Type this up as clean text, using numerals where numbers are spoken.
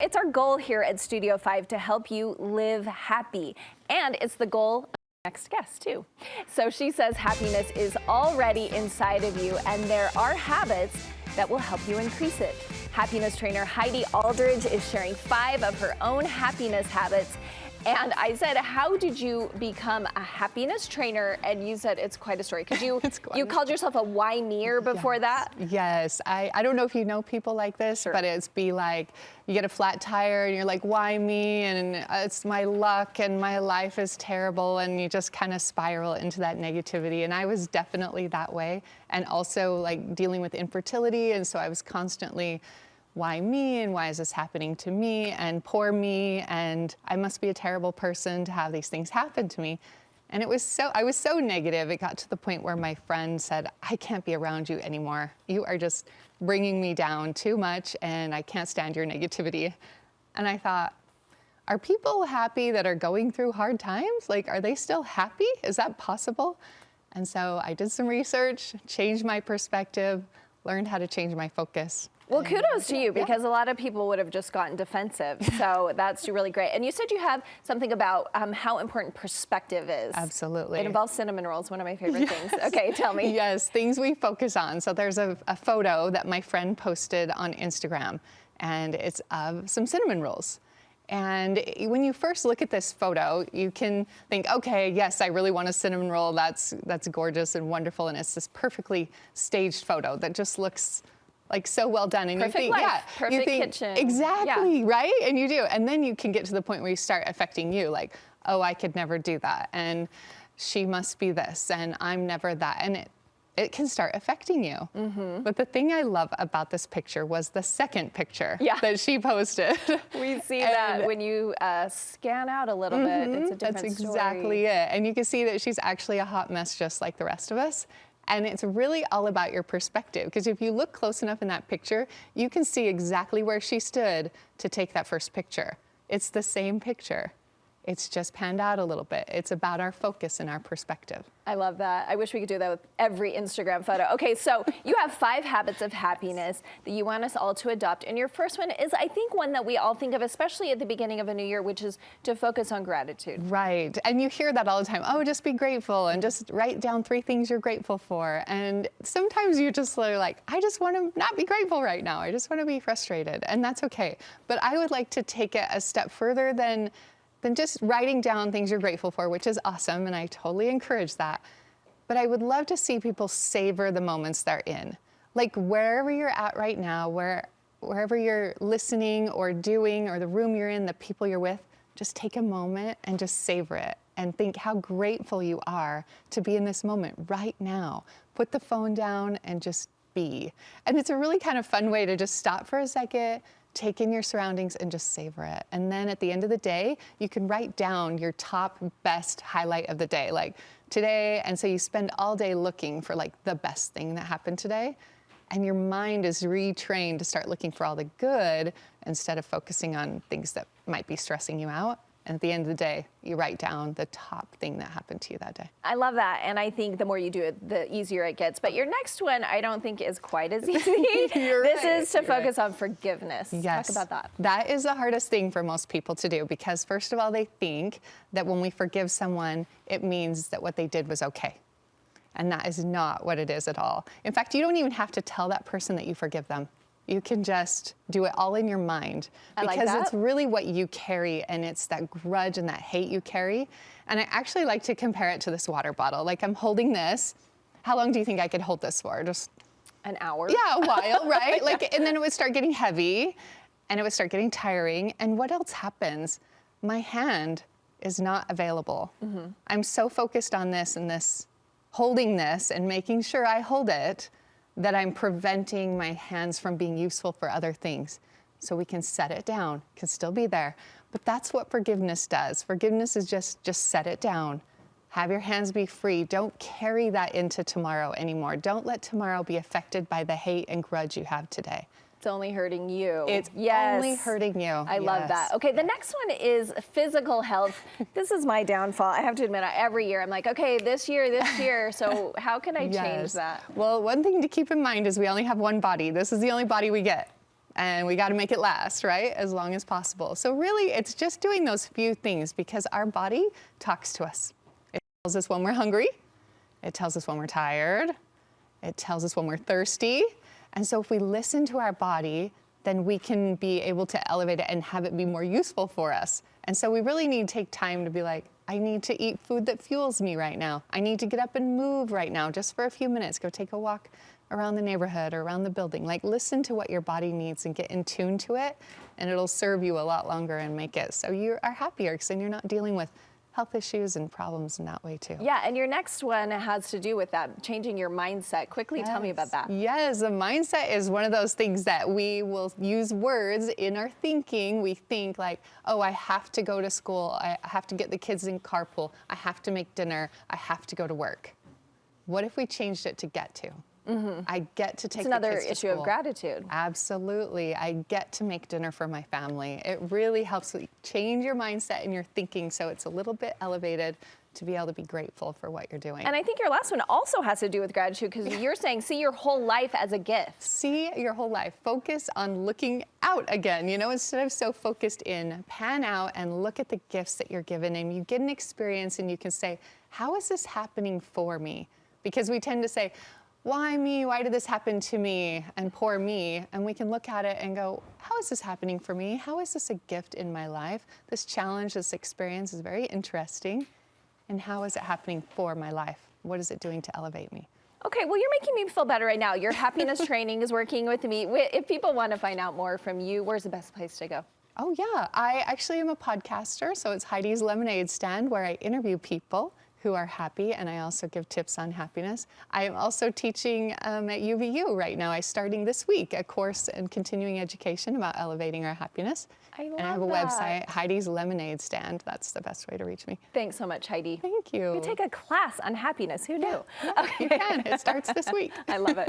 It's our goal here at Studio 5 to help you live happy, and it's the goal of our next guest too. So she says happiness is already inside of you, and there are habits that will help you increase it. Happiness trainer Heidi Alldredge is sharing 5 of her own happiness habits. And I said, how did you become a happiness trainer? And you said it's quite a story, because you called yourself a why-meer before that? Yes. I don't know if you know people like this, Sure. but it's be like, you get a flat tire and you're like, why me? And it's my luck and my life is terrible. And you just kind of spiral into that negativity. And I was definitely that way. And also like dealing with infertility. And so I was constantly, why me, and why is this happening to me, and poor me, and I must be a terrible person to have these things happen to me. And I was so negative. It got to the point where my friend said, I can't be around you anymore. You are just bringing me down too much, and I can't stand your negativity. And I thought, are people happy that are going through hard times? Like, are they still happy? Is that possible? And so I did some research, changed my perspective, learned how to change my focus. Well, kudos to you, because a lot of people would have just gotten defensive. So that's really great. And you said you have something about how important perspective is. Absolutely. It involves cinnamon rolls, one of my favorite things. Okay, tell me. Yes, things we focus on. So there's a photo that my friend posted on Instagram, and it's of some cinnamon rolls. And when you first look at this photo, you can think, okay, yes, I really want a cinnamon roll. That's gorgeous and wonderful. And it's this perfectly staged photo that just looks like so well done. And Perfect you think, life, perfect kitchen. Exactly, yeah. right? And you do. And then you can get to the point where you start affecting you, like, oh, I could never do that. And she must be this, and I'm never that. And it can start affecting you. Mm-hmm. But the thing I love about this picture was the second picture that she posted. We see that when you scan out a little bit, it's a different That's story. exactly it. And you can see that she's actually a hot mess just like the rest of us. And it's really all about your perspective, because if you look close enough in that picture, you can see exactly where she stood to take that first picture. It's the same picture. It's just panned out a little bit. It's about our focus and our perspective. I love that. I wish we could do that with every Instagram photo. Okay, so you have 5 habits of happiness that you want us all to adopt. And your first one is, I think, one that we all think of, especially at the beginning of a new year, which is to focus on gratitude. Right. And you hear that all the time. Oh, just be grateful and just write down 3 things you're grateful for. And sometimes you just are like, I just want to not be grateful right now. I just want to be frustrated. And that's okay. But I would like to take it a step further than just writing down things you're grateful for, which is awesome, and I totally encourage that. But I would love to see people savor the moments they're in. Like wherever you're at right now, wherever you're listening or doing, or the room you're in, the people you're with, just take a moment and just savor it and think how grateful you are to be in this moment right now. Put the phone down and just be. And it's a really kind of fun way to just stop for a second, take in your surroundings, and just savor it. And then at the end of the day, you can write down your top best highlight of the day, like today. And so you spend all day looking for like the best thing that happened today. And your mind is retrained to start looking for all the good instead of focusing on things that might be stressing you out. And at the end of the day, you write down the top thing that happened to you that day. I love that. And I think the more you do it, the easier it gets. But your next one, I don't think is quite as easy. This is to focus on forgiveness. Yes. Talk about that. That is the hardest thing for most people to do, because first of all, they think that when we forgive someone, it means that what they did was okay. And that is not what it is at all. In fact, you don't even have to tell that person that you forgive them. You can just do it all in your mind, because it's really what you carry, and it's that grudge and that hate you carry. And I actually like to compare it to this water bottle. Like, I'm holding this. How long do you think I could hold this for? Just an hour? Yeah, a while, right? Like, and then it would start getting heavy, and it would start getting tiring. And what else happens? My hand is not available. I'm so focused on this and this, holding this and making sure I hold it, that I'm preventing my hands from being useful for other things. So we can set it down, it can still be there. But that's what forgiveness does. Forgiveness is just set it down. Have your hands be free. Don't carry that into tomorrow anymore. Don't let tomorrow be affected by the hate and grudge you have today. It's only hurting you. It's only hurting you. I love that. Okay, the next one is physical health. This is my downfall. I have to admit, every year I'm like, okay, this year. So how can I change that? Well, one thing to keep in mind is we only have one body. This is the only body we get. and we got to make it last, right? As long as possible. So really, it's just doing those few things because our body talks to us. It tells us when we're hungry. It tells us when we're tired. It tells us when we're thirsty. And so if we listen to our body, then we can be able to elevate it and have it be more useful for us. And so we really need to take time to be like, I need to eat food that fuels me right now. I need to get up and move right now just for a few minutes. Go take a walk around the neighborhood or around the building. Like, listen to what your body needs and get in tune to it, and it'll serve you a lot longer and make it so you are happier, because then you're not dealing with health issues and problems in that way too. Yeah, and your next one has to do with that, changing your mindset. Quickly, tell me about that. Yes, the mindset is one of those things that we will use words in our thinking. We think like, oh, I have to go to school. I have to get the kids in carpool. I have to make dinner. I have to go to work. What if we changed it to get to? I get to take the kids to school. It's another issue of gratitude. Absolutely. I get to make dinner for my family. It really helps change your mindset and your thinking so it's a little bit elevated to be able to be grateful for what you're doing. And I think your last one also has to do with gratitude, because you're saying see your whole life as a gift. See your whole life. Focus on looking out again, you know, instead of so focused in. Pan out and look at the gifts that you're given, and you get an experience and you can say, how is this happening for me? Because we tend to say, why me? Why did this happen to me? And poor me. And we can look at it and go, how is this happening for me? How is this a gift in my life? This challenge, this experience is very interesting. And how is it happening for my life? What is it doing to elevate me? Okay, well, you're making me feel better right now. Your happiness training is working with me. If people want to find out more from you, where's the best place to go? Oh yeah, I actually am a podcaster, so it's Heidi's Lemonade Stand, where I interview people who are happy, and I also give tips on happiness. I am also teaching at UVU right now. I'm starting this week a course in continuing education about elevating our happiness. I love and I have a that. website, Heidi's Lemonade Stand. That's the best way to reach me. Thanks so much, Heidi. Thank you. You take a class on happiness. Who knew? Yeah, you can. It starts this week. I love it.